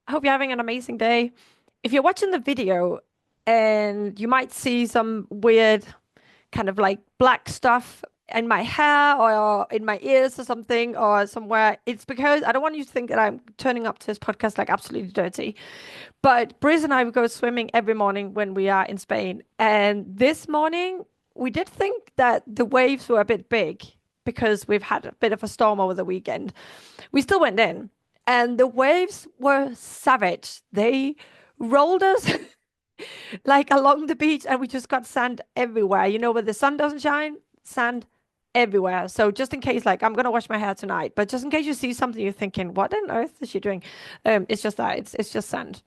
I hope you're having an amazing day. If you're watching the video and you might see some weird kind of like black stuff in my hair or in my ears or something or somewhere, it's because I don't want you to think that I'm turning up to this podcast like absolutely dirty. But Briz and I would go swimming every morning when we are in Spain. And this morning, we did think that the waves were a bit big because we've had a bit of a storm over the weekend. We still went in, and the waves were savage. They rolled us like along the beach, and we just got sand everywhere. You know, where the sun doesn't shine, sand everywhere. So just in case, like I'm gonna wash my hair tonight, but just in case you see something, you're thinking, what on earth is she doing? It's just that it's just sand.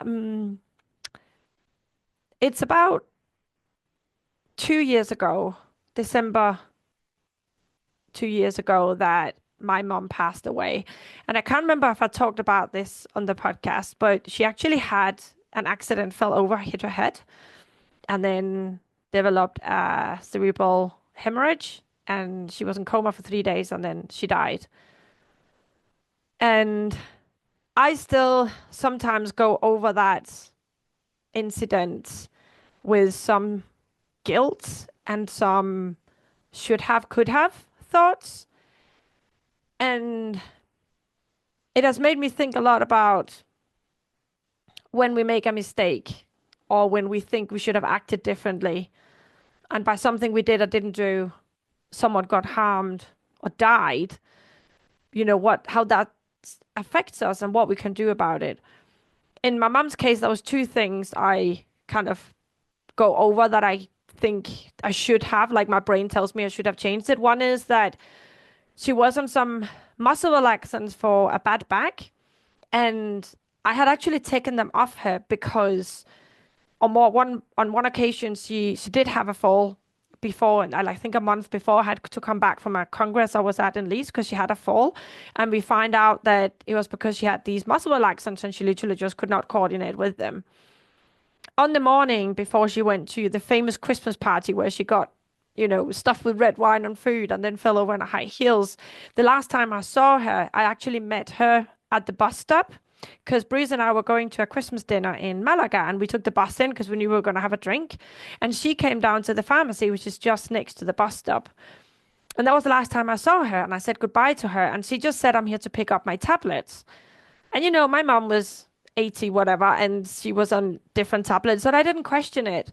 Um, it's about 2 years ago, December 2 years ago, that my mom passed away. And I can't remember if I talked about this on the podcast, but she actually had an accident, fell over, hit her head, and then developed a cerebral hemorrhage. And she was in coma for 3 days and then she died. And I still sometimes go over that incident with some guilt and some should have, could have thoughts. And it has made me think a lot about when we make a mistake or when we think we should have acted differently. And by something we did or didn't do, someone got harmed or died, how that affects us and what we can do about it. In my mom's case, there was two things I kind of go over that I think I should have, like my brain tells me I should have changed it. One is that she was on some muscle relaxants for a bad back, and I had actually taken them off her because on one occasion she did have a fall before, and I think a month before I had to come back from a congress I was at in Leeds because she had a fall, and we find out that it was because she had these muscle relaxants and she literally just could not coordinate with them. On the morning before she went to the famous Christmas party where she got, stuffed with red wine and food and then fell over in her high heels. The last time I saw her, I actually met her at the bus stop because Breeze and I were going to a Christmas dinner in Malaga and we took the bus in because we knew we were going to have a drink. And she came down to the pharmacy, which is just next to the bus stop. And that was the last time I saw her. And I said goodbye to her. And she just said, I'm here to pick up my tablets. And my mom was 80, whatever, and she was on different tablets, and I didn't question it.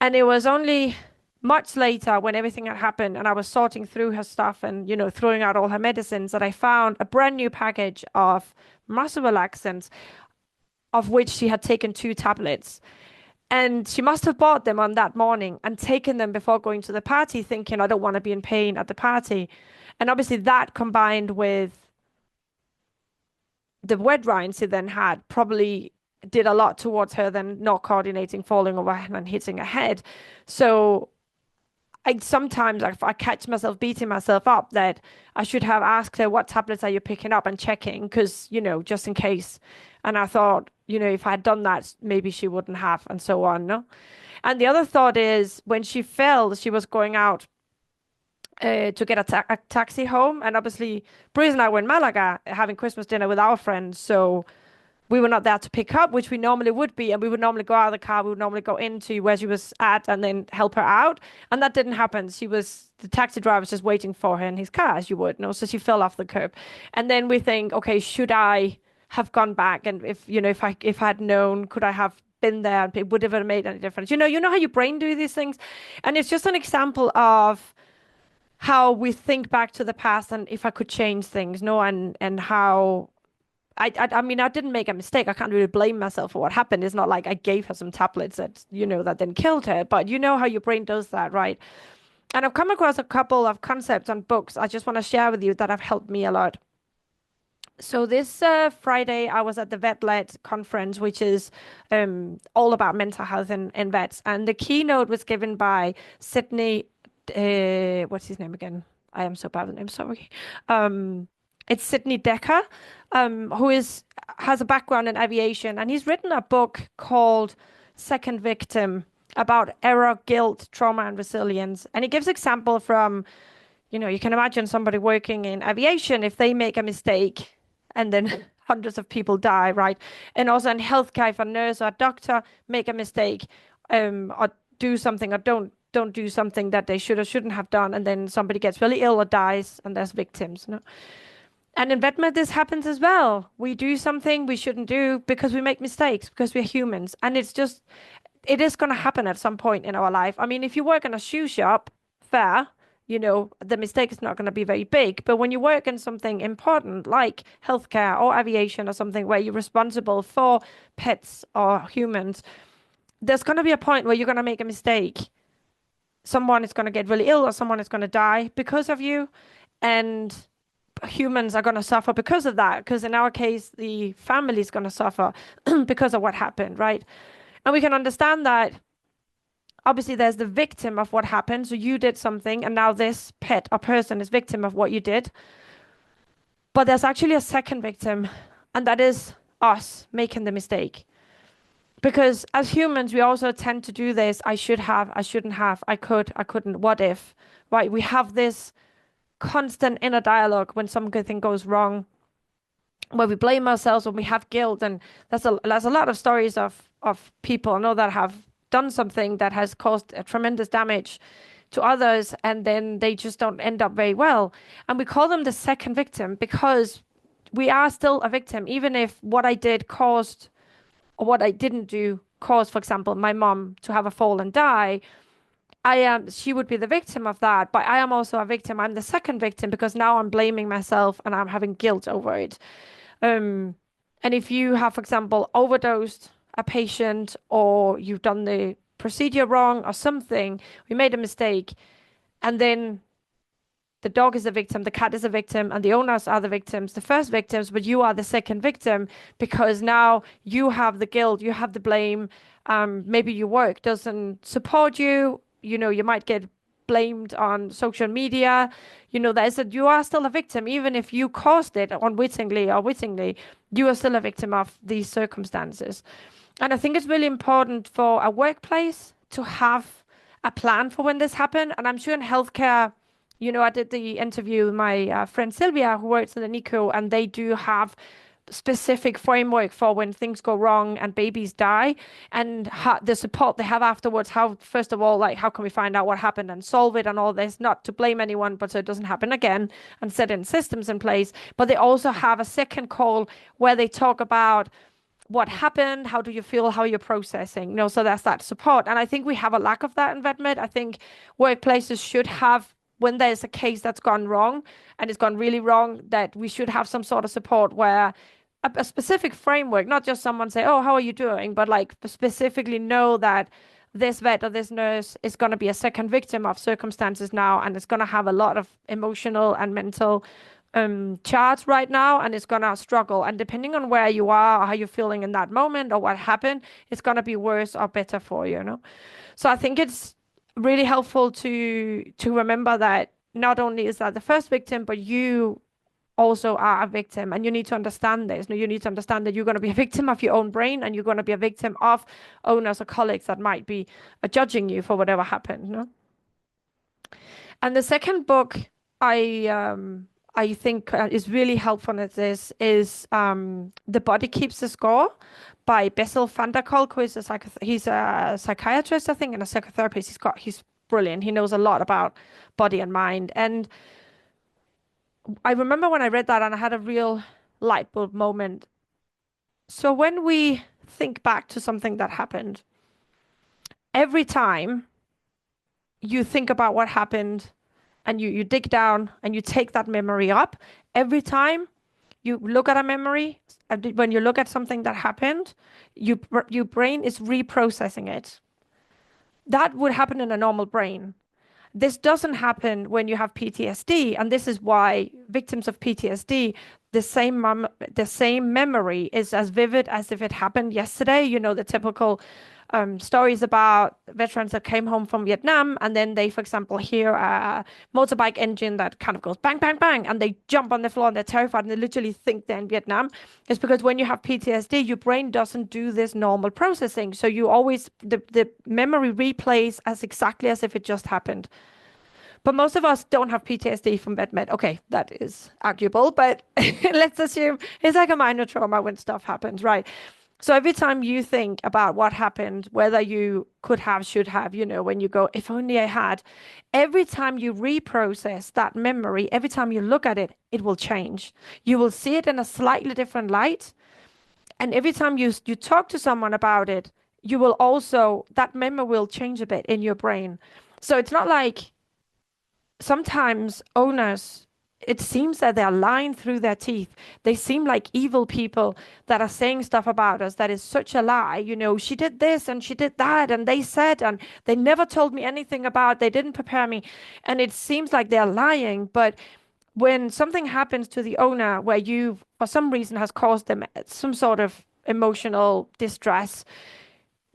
And it was only much later when everything had happened and I was sorting through her stuff and, throwing out all her medicines that I found a brand new package of muscle relaxants, of which she had taken two tablets. And she must have bought them on that morning and taken them before going to the party, thinking, I don't want to be in pain at the party. And obviously that combined with the wet rinds he then had probably did a lot towards her then not coordinating, falling over and hitting her head. So I sometimes I catch myself beating myself up that I should have asked her, what tablets are you picking up and checking? Because, just in case. And I thought, if I had done that, maybe she wouldn't have, and so on. No? And the other thought is when she fell, she was going out to get a taxi home. And obviously, Breeze and I were in Malaga having Christmas dinner with our friends. So we were not there to pick up, which we normally would be. And we would normally go out of the car. We would normally go into where she was at and then help her out. And that didn't happen. The taxi driver was just waiting for her in his car, as you would know. So she fell off the curb. And then we think, okay, should I have gone back? And if I had known, could I have been there and it would have made any difference? You know how your brain do these things. And it's just an example of how we think back to the past and if I could change things, no, and how I mean I didn't make a mistake. I can't really blame myself for what happened. It's not like I gave her some tablets that that then killed her, but you know how your brain does that, right? And I've come across a couple of concepts and books I just want to share with you that have helped me a lot. So this Friday, I was at the VetLed conference, which is all about mental health and vets. And the keynote was given by Sydney what's his name again? I am so bad with names, sorry. It's Sydney Dekker, who has a background in aviation, and he's written a book called Second Victim about error, guilt, trauma, and resilience. And he gives example from, you can imagine somebody working in aviation, if they make a mistake and then hundreds of people die, right? And also in healthcare, if a nurse or a doctor make a mistake, or do something, or don't do something that they should or shouldn't have done, and then somebody gets really ill or dies, and there's victims, no? And in VetMed, this happens as well. We do something we shouldn't do because we make mistakes, because we're humans. And it is going to happen at some point in our life. I mean, if you work in a shoe shop, fair, the mistake is not going to be very big. But when you work in something important like healthcare or aviation or something where you're responsible for pets or humans, there's going to be a point where you're going to make a mistake. Someone is going to get really ill or someone is going to die because of you. And humans are going to suffer because of that, because in our case, the family is going to suffer because of what happened, right? And we can understand that obviously there's the victim of what happened. So you did something, and now this pet or person is victim of what you did. But there's actually a second victim, and that is us making the mistake. Because as humans, we also tend to do this. I should have, I shouldn't have, I could, I couldn't, what if, right? We have this constant inner dialogue when something goes wrong, where we blame ourselves, when we have guilt. And there's a lot of stories of people I know that have done something that has caused a tremendous damage to others, and then they just don't end up very well. And we call them the second victim because we are still a victim, even if what I did caused, or what I didn't do caused, for example, my mom to have a fall and die. She would be the victim of that, but I am also a victim. I'm the second victim because now I'm blaming myself and I'm having guilt over it. And if you have, for example, overdosed a patient, or you've done the procedure wrong or something, we made a mistake, and then the dog is a victim, the cat is a victim, and the owners are the victims, the first victims, but you are the second victim because now you have the guilt, you have the blame. Maybe your work doesn't support you. You might get blamed on social media. You are still a victim, even if you caused it unwittingly or wittingly, you are still a victim of these circumstances. And I think it's really important for a workplace to have a plan for when this happens. And I'm sure in healthcare, I did the interview with my friend Sylvia, who works in the NICU, and they do have specific framework for when things go wrong and babies die, and the support they have afterwards. How, first of all, like, how can we find out what happened and solve it and all this, not to blame anyone, but so it doesn't happen again, and set in systems in place. But they also have a second call where they talk about what happened, how do you feel, how you're processing, so that's that support. And I think we have a lack of that in VetMed. I think workplaces should have, when there's a case that's gone wrong and it's gone really wrong, that we should have some sort of support where a specific framework, not just someone say, oh, how are you doing, but like specifically know that this vet or this nurse is going to be a second victim of circumstances now, and it's going to have a lot of emotional and mental charge right now, and it's going to struggle. And depending on where you are or how you're feeling in that moment or what happened, it's going to be worse or better for you, So I think it's really helpful to remember that not only is that the first victim, but you also are a victim, and you need to understand this. You need to understand that you're going to be a victim of your own brain, and you're going to be a victim of owners or colleagues that might be judging you for whatever happened. And the second book I think is really helpful at this is The Body Keeps the Score by Bessel van der Kolk, who is he's a psychiatrist, I think, and a psychotherapist. He's brilliant. He knows a lot about body and mind. And I remember when I read that, and I had a real light bulb moment. So when we think back to something that happened, every time you think about what happened and you dig down and you take that memory up, every time you look at a memory, when you look at something that happened, your brain is reprocessing it. That would happen in a normal brain. This doesn't happen when you have PTSD, and this is why victims of PTSD, the same memory is as vivid as if it happened yesterday. The typical stories about veterans that came home from Vietnam, and then they, for example, hear a motorbike engine that kind of goes bang, bang, bang, and they jump on the floor and they're terrified and they literally think they're in Vietnam. It's because when you have PTSD, your brain doesn't do this normal processing. So you always, the memory replays as exactly as if it just happened. But most of us don't have PTSD from VetMed. Okay, that is arguable, but let's assume it's like a minor trauma when stuff happens, right? So every time you think about what happened, whether you could have, should have, when you go, if only I had, every time you reprocess that memory, every time you look at it, it will change. You will see it in a slightly different light. And every time you talk to someone about it, you will also, that memory will change a bit in your brain. So it's not like sometimes owners, it seems that they're lying through their teeth. They seem like evil people that are saying stuff about us that is such a lie. She did this and she did that, and they said, and they never told me anything about, they didn't prepare me. And it seems like they're lying. But when something happens to the owner where you, for some reason, has caused them some sort of emotional distress,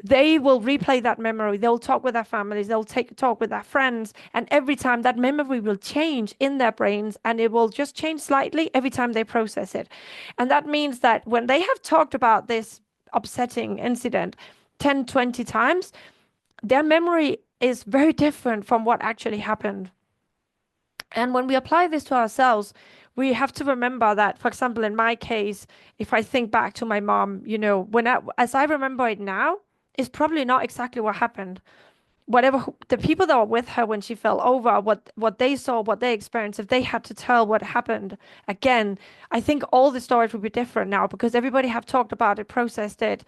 they will replay that memory. They'll talk with their families, they'll talk with their friends, and every time that memory will change in their brains, and it will just change slightly every time they process it. And that means that when they have talked about this upsetting incident 10, 20 times, their memory is very different from what actually happened. And when we apply this to ourselves, we have to remember that, for example, in my case, if I think back to my mom, as I remember it now, is probably not exactly what happened. Whatever the people that were with her when she fell over, what they saw, what they experienced, if they had to tell what happened again, I think all the stories would be different now because everybody have talked about it, processed it,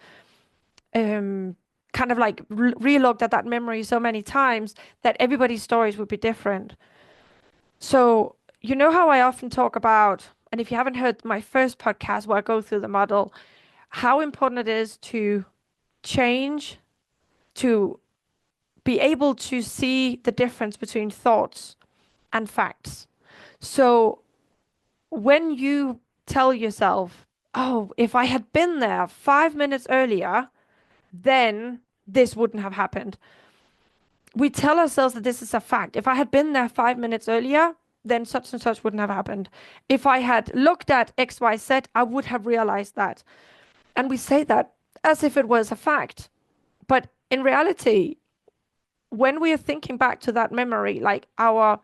kind of like re-looked at that memory so many times that everybody's stories would be different. So, you know how I often talk about, and if you haven't heard my first podcast where I go through the model, how important it is to change, to be able to see the difference between thoughts and facts. So when you tell yourself, oh, if I had been there 5 minutes earlier, then this wouldn't have happened. We tell ourselves that this is a fact. If I had been there 5 minutes earlier, then such and such wouldn't have happened. If I had looked at XYZ, I would have realized that. And we say that as if it was a fact. But in reality, when we are thinking back to that memory, like our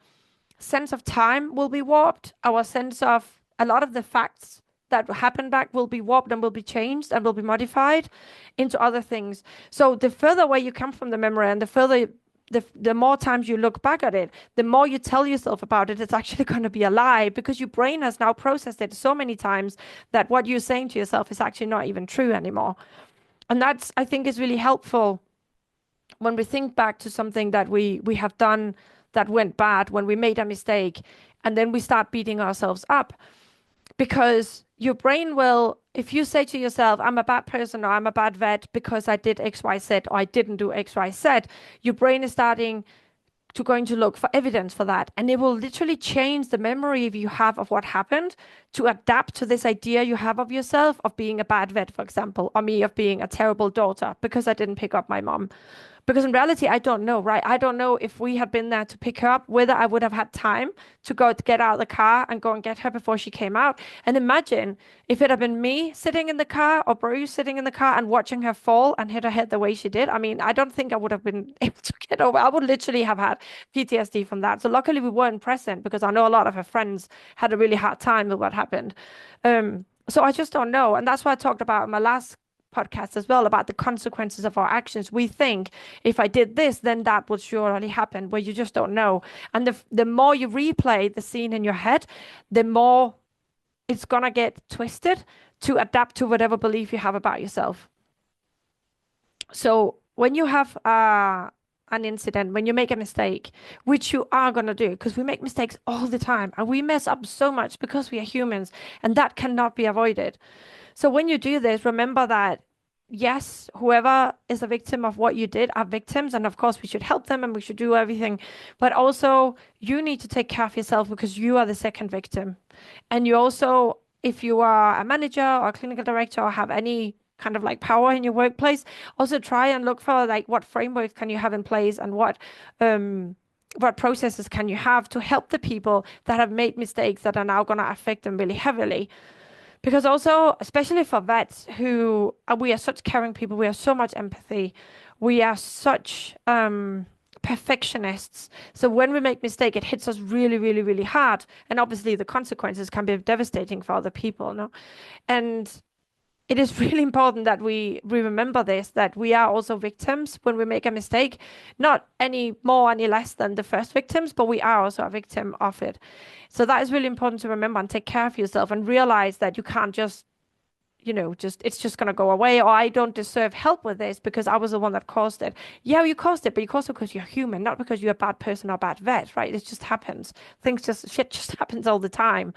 sense of time will be warped, our sense of a lot of the facts that happened back will be warped and will be changed and will be modified into other things. So the further away you come from the memory and the more times you look back at it, the more you tell yourself about it, it's actually going to be a lie because your brain has now processed it so many times that what you're saying to yourself is actually not even true anymore. And that's, I think, is really helpful when we think back to something that we have done that went bad, when we made a mistake, and then we start beating ourselves up. Because your brain will, if you say to yourself, I'm a bad person or I'm a bad vet because I did X, Y, Z, or I didn't do X, Y, Z, your brain is starting to going to look for evidence for that. And it will literally change the memory you have of what happened to adapt to this idea you have of yourself of being a bad vet, for example, or me of being a terrible daughter because I didn't pick up my mom. Because in reality, I don't know, right? I don't know if we had been there to pick her up, whether I would have had time to go to get out of the car and go and get her before she came out. And imagine if it had been me sitting in the car or Bruce sitting in the car and watching her fall and hit her head the way she did. I mean, I don't think I would have been able to get over. I would literally have had PTSD from that. So luckily we weren't present because I know a lot of her friends had a really hard time with what happened. So I just don't know. And that's why I talked about in my last podcast as well about the consequences of our actions. We think if I did this, then that would surely happen, where you just don't know. And the more you replay the scene in your head, the more it's gonna get twisted to adapt to whatever belief you have about yourself. So when you have an incident, when you make a mistake, which you are going to do, because we make mistakes all the time and we mess up so much because we are humans, and that cannot be avoided. So when you do this, remember that yes, whoever is a victim of what you did are victims, and of course we should help them and we should do everything, but also you need to take care of yourself because you are the second victim. And you also, if you are a manager or a clinical director or have any kind of like power in your workplace, also try and look for like what frameworks can you have in place and what processes can you have to help the people that have made mistakes that are now going to affect them really heavily. Because also, especially for vets we are such caring people, we have so much empathy, we are such perfectionists. So when we make mistake, it hits us really, really, really hard. And obviously the consequences can be devastating for other people, no? And it is really important that we remember this, that we are also victims when we make a mistake, not any more, any less than the first victims, but we are also a victim of it. So that is really important to remember and take care of yourself and realize that you can't just, it's just going to go away, or I don't deserve help with this because I was the one that caused it. Yeah, you caused it, but you caused it because you're human, not because you're a bad person or a bad vet, right? It just happens. Shit just happens all the time.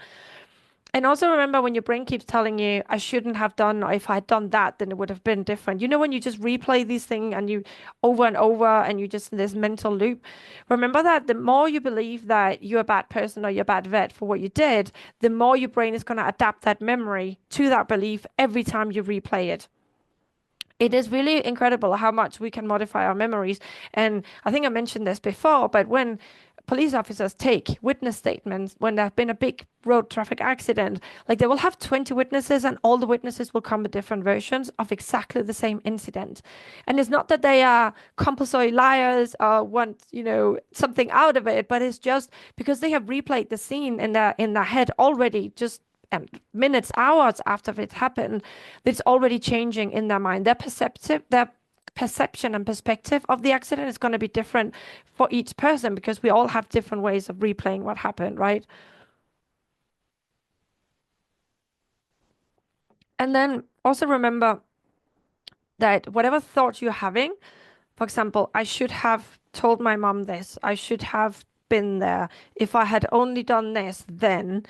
And also remember when your brain keeps telling you, I shouldn't have done, or if I had done that, then it would have been different. You know, when you just replay these things and you over and over and you just in this mental loop, remember that the more you believe that you're a bad person or you're a bad vet for what you did, the more your brain is going to adapt that memory to that belief every time you replay it. It is really incredible how much we can modify our memories. And I think I mentioned this before, but when police officers take witness statements when there have been a big road traffic accident, like they will have 20 witnesses and all the witnesses will come with different versions of exactly the same incident. And it's not that they are compulsory liars or want, something out of it, but it's just because they have replayed the scene in their head already, just minutes, hours after it happened, it's already changing in their mind. Their perception and perspective of the accident is going to be different for each person because we all have different ways of replaying what happened, right? And then also remember that whatever thought you're having, for example, I should have told my mom this, I should have been there. If I had only done this, then,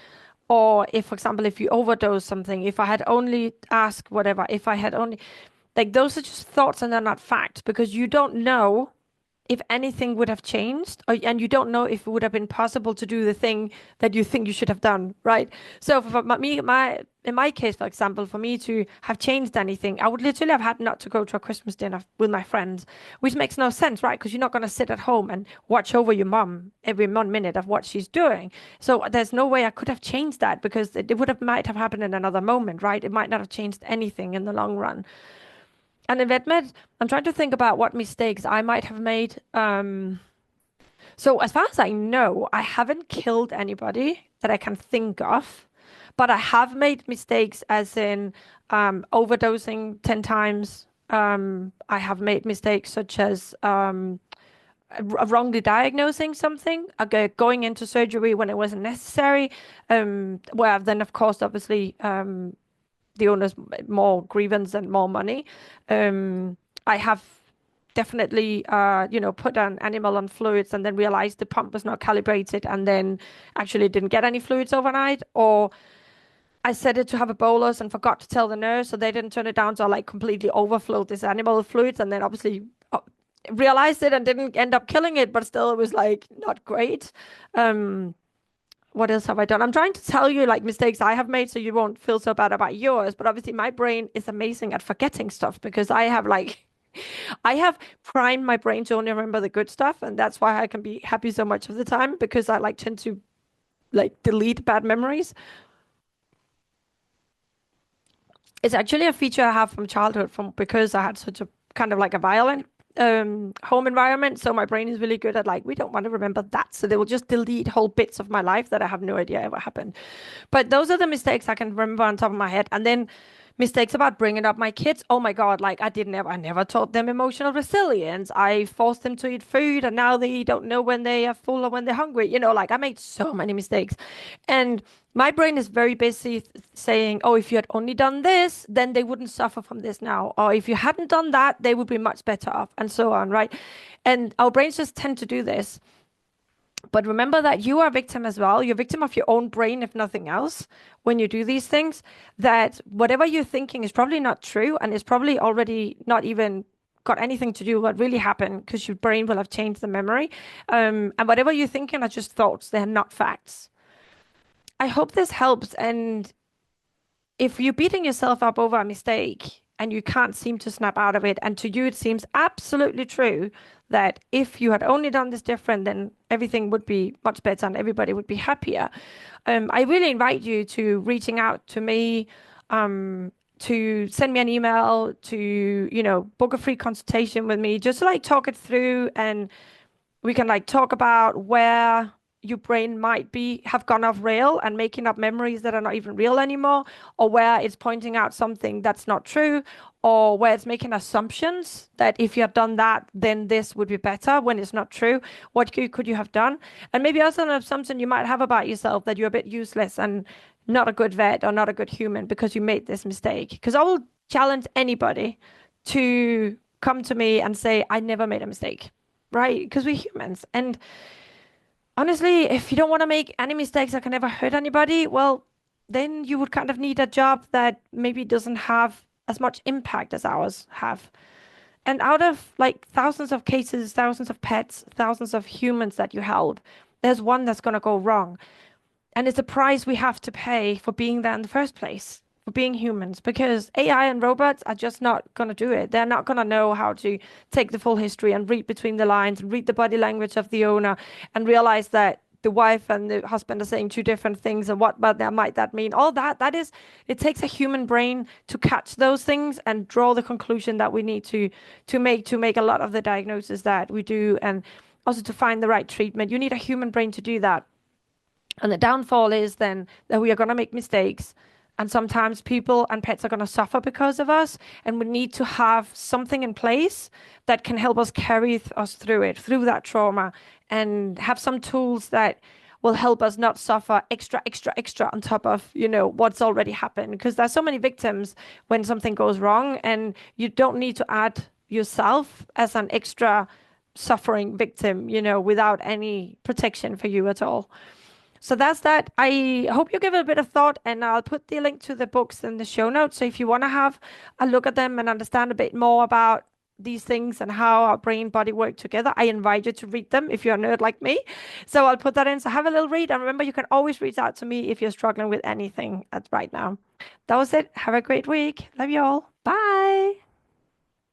or if, for example, if you overdose something, if I had only asked whatever, if I had only, like those are just thoughts and they're not facts because you don't know if anything would have changed, and you don't know if it would have been possible to do the thing that you think you should have done, right? So for in my case, for example, for me to have changed anything, I would literally have had not to go to a Christmas dinner with my friends, which makes no sense, right? Because you're not going to sit at home and watch over your mom every 1 minute of what she's doing. So there's no way I could have changed that because it would have might have happened in another moment, right? It might not have changed anything in the long run. And in VetMed, I'm trying to think about what mistakes I might have made. So as far as I know, I haven't killed anybody that I can think of, but I have made mistakes as in overdosing 10 times. I have made mistakes such as wrongly diagnosing something, going into surgery when it wasn't necessary, where then, of course, obviously, the owner's more grievance and more money. I have definitely, put an animal on fluids and then realized the pump was not calibrated and then actually didn't get any fluids overnight. Or I set it to have a bolus and forgot to tell the nurse, so they didn't turn it down. So I like completely overflowed this animal with fluids and then obviously realized it and didn't end up killing it, but still it was like not great. What else have I done? I'm trying to tell you like mistakes I have made so you won't feel so bad about yours. But obviously my brain is amazing at forgetting stuff because I have primed my brain to only remember the good stuff. And that's why I can be happy so much of the time because I like tend to like delete bad memories. It's actually a feature I have from childhood from because I had such a kind of like a violent home environment. So my brain is really good at like, we don't want to remember that. So they will just delete whole bits of my life that I have no idea ever happened. But those are the mistakes I can remember on top of my head. And then mistakes about bringing up my kids. Oh my God, like I never taught them emotional resilience. I forced them to eat food and now they don't know when they are full or when they're hungry. Like I made so many mistakes. And my brain is very busy saying, oh, if you had only done this, then they wouldn't suffer from this now. Or if you hadn't done that, they would be much better off, and so on, right? And our brains just tend to do this. But remember that you are a victim as well. You're a victim of your own brain, if nothing else, when you do these things, that whatever you're thinking is probably not true and is probably already not even got anything to do with what really happened because your brain will have changed the memory. And whatever you're thinking are just thoughts. They're not facts. I hope this helps. And if you're beating yourself up over a mistake and you can't seem to snap out of it, and to you it seems absolutely true that if you had only done this different, then everything would be much better and everybody would be happier. I really invite you to reaching out to me, to send me an email, to, book a free consultation with me, just to like talk it through and We can like talk about where your brain might be have gone off rail and making up memories that are not even real anymore, or where it's pointing out something that's not true, or where it's making assumptions that if you had done that, then this would be better when it's not true. What could you have done? And maybe also an assumption you might have about yourself that you're a bit useless and not a good vet or not a good human because you made this mistake. Because I will challenge anybody to come to me and say, I never made a mistake, right? Because we're humans. And honestly, if you don't want to make any mistakes that can ever hurt anybody, well, then you would kind of need a job that maybe doesn't have as much impact as ours have. And out of like thousands of cases, thousands of pets, thousands of humans that you help, there's one that's going to go wrong. And it's a price we have to pay for being there in the first place, for being humans, because AI and robots are just not going to do it. They're not going to know how to take the full history and read between the lines and read the body language of the owner and realize that the wife and the husband are saying two different things and what but that might that mean. All that is, it takes a human brain to catch those things and draw the conclusion that we need to make a lot of the diagnosis that we do, and also to find the right treatment. You need a human brain to do that. And the downfall is then that we are going to make mistakes. And sometimes people and pets are going to suffer because of us. And we need to have something in place that can help us carry us through it, through that trauma, and have some tools that will help us not suffer extra on top of, what's already happened. Because there's so many victims when something goes wrong, and you don't need to add yourself as an extra suffering victim, without any protection for you at all. So that's that. I hope you give it a bit of thought, and I'll put the link to the books in the show notes. So if you want to have a look at them and understand a bit more about these things and how our brain body work together, I invite you to read them if you're a nerd like me. So I'll put that in. So have a little read. And remember, you can always reach out to me if you're struggling with anything right now. That was it. Have a great week. Love you all. Bye.